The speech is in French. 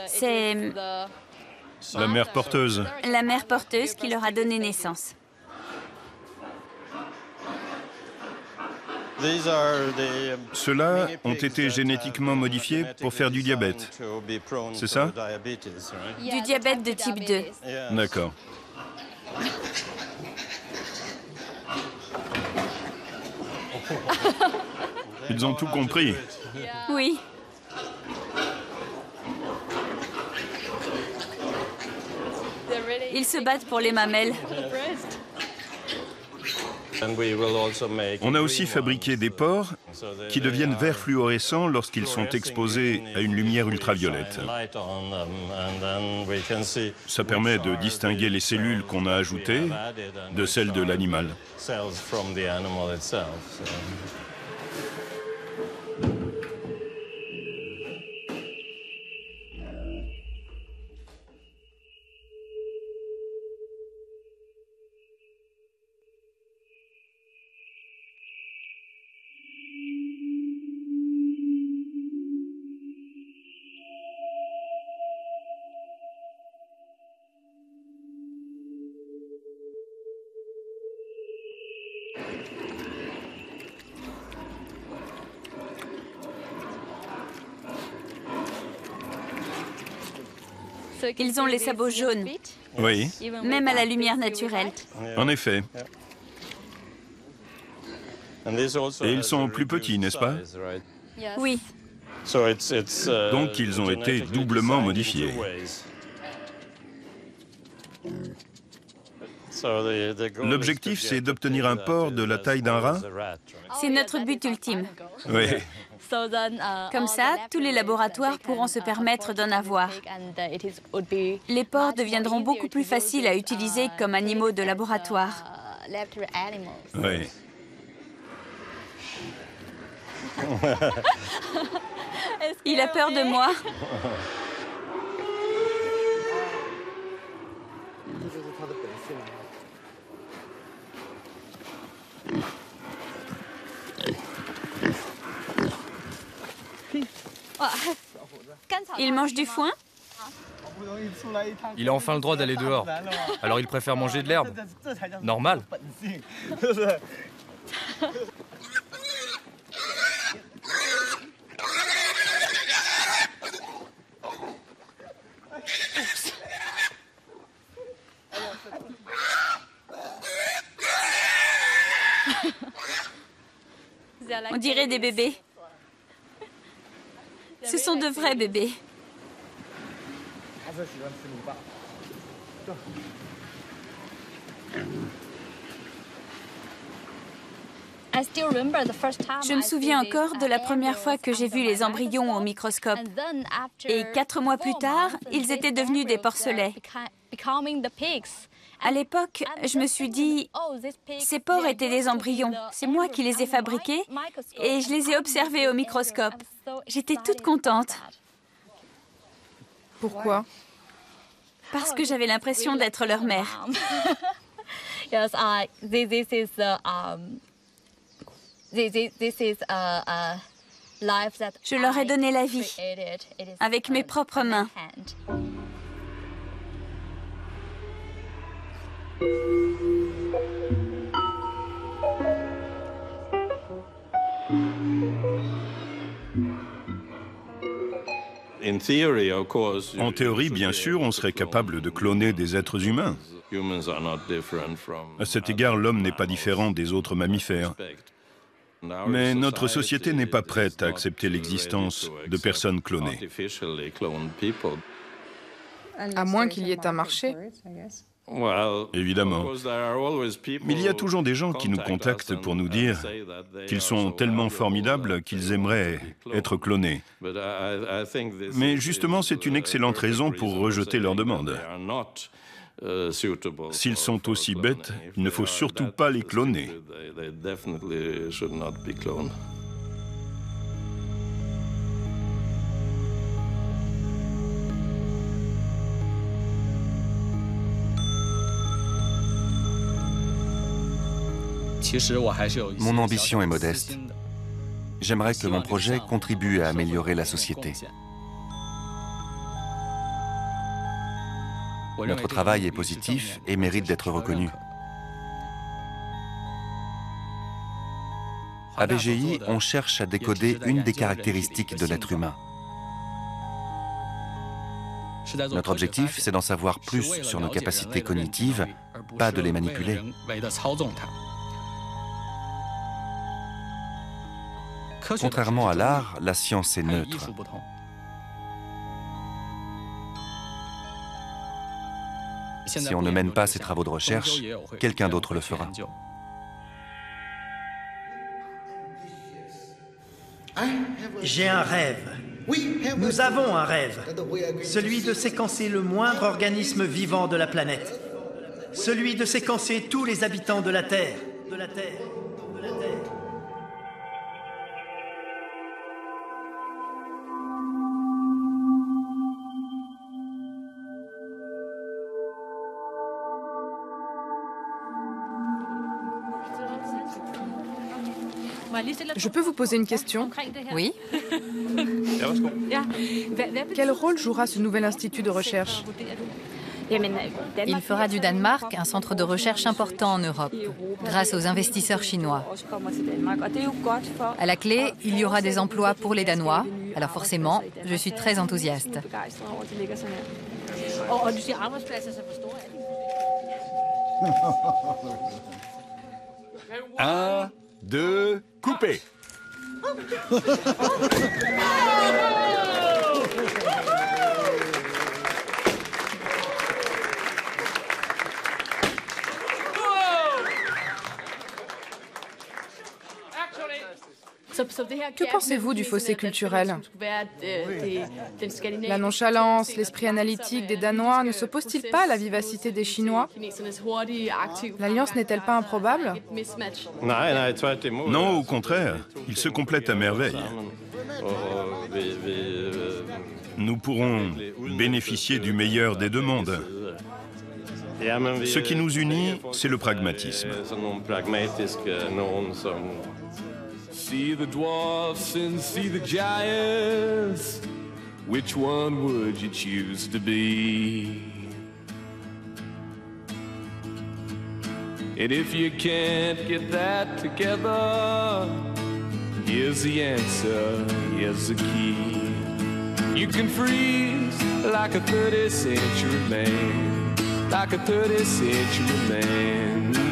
C'est La mère porteuse. la mère porteuse qui leur a donné naissance. Ceux-là ont été génétiquement modifiés pour faire du diabète. C'est ça? Du diabète de type 2. D'accord. Ils ont tout compris. Oui. Ils se battent pour les mamelles. On a aussi fabriqué des porcs qui deviennent verts fluorescents lorsqu'ils sont exposés à une lumière ultraviolette. Ça permet de distinguer les cellules qu'on a ajoutées de celles de l'animal. Ils ont les sabots jaunes, Oui, même à la lumière naturelle. en effet. Et ils sont plus petits, n'est-ce pas? Oui. Donc ils ont été doublement modifiés. L'objectif, c'est d'obtenir un porc de la taille d'un rat? C'est notre but ultime. Oui. Comme ça, tous les laboratoires pourront se permettre d'en avoir. Les porcs deviendront beaucoup plus faciles à utiliser comme animaux de laboratoire. Oui. Il a peur de moi. Il mange du foin? Il a enfin le droit d'aller dehors. Alors il préfère manger de l'herbe. Normal. On dirait des bébés. Ce sont de vrais bébés. Je me souviens encore de la première fois que j'ai vu les embryons au microscope. Et 4 mois plus tard, ils étaient devenus des porcelets. À l'époque, je me suis dit, ces porcs étaient des embryons. C'est moi qui les ai fabriqués et je les ai observés au microscope. J'étais toute contente. Pourquoi? Parce que j'avais l'impression d'être leur mère. Je leur ai donné la vie avec mes propres mains. En théorie, bien sûr, on serait capable de cloner des êtres humains. À cet égard, l'homme n'est pas différent des autres mammifères. Mais notre société n'est pas prête à accepter l'existence de personnes clonées. À moins qu'il y ait un marché. Évidemment. Mais il y a toujours des gens qui nous contactent pour nous dire qu'ils sont tellement formidables qu'ils aimeraient être clonés. Mais justement, c'est une excellente raison pour rejeter leur demande. S'ils sont aussi bêtes, il ne faut surtout pas les cloner. Mon ambition est modeste. J'aimerais que mon projet contribue à améliorer la société. Notre travail est positif et mérite d'être reconnu. À BGI, on cherche à décoder une des caractéristiques de l'être humain. Notre objectif, c'est d'en savoir plus sur nos capacités cognitives, pas de les manipuler. Contrairement à l'art, la science est neutre. Si on ne mène pas ces travaux de recherche, quelqu'un d'autre le fera. J'ai un rêve. Nous avons un rêve. Celui de séquencer le moindre organisme vivant de la planète. Celui de séquencer tous les habitants de la Terre. Je peux vous poser une question? Oui. Quel rôle jouera ce nouvel institut de recherche? Il fera du Danemark un centre de recherche important en Europe, grâce aux investisseurs chinois. À la clé, il y aura des emplois pour les Danois, alors forcément, je suis très enthousiaste. 1, 2, coupez. Que pensez-vous du fossé culturel? La nonchalance, l'esprit analytique des Danois ne s'opposent-ils pas à la vivacité des Chinois? L'alliance n'est-elle pas improbable? Non, au contraire, ils se complètent à merveille. Nous pourrons bénéficier du meilleur des deux mondes. Ce qui nous unit, c'est le pragmatisme. See the dwarfs and see the giants. Which one would you choose to be? And if you can't get that together, here's the answer, here's the key. You can freeze like a 30th century man, like a 30th century man.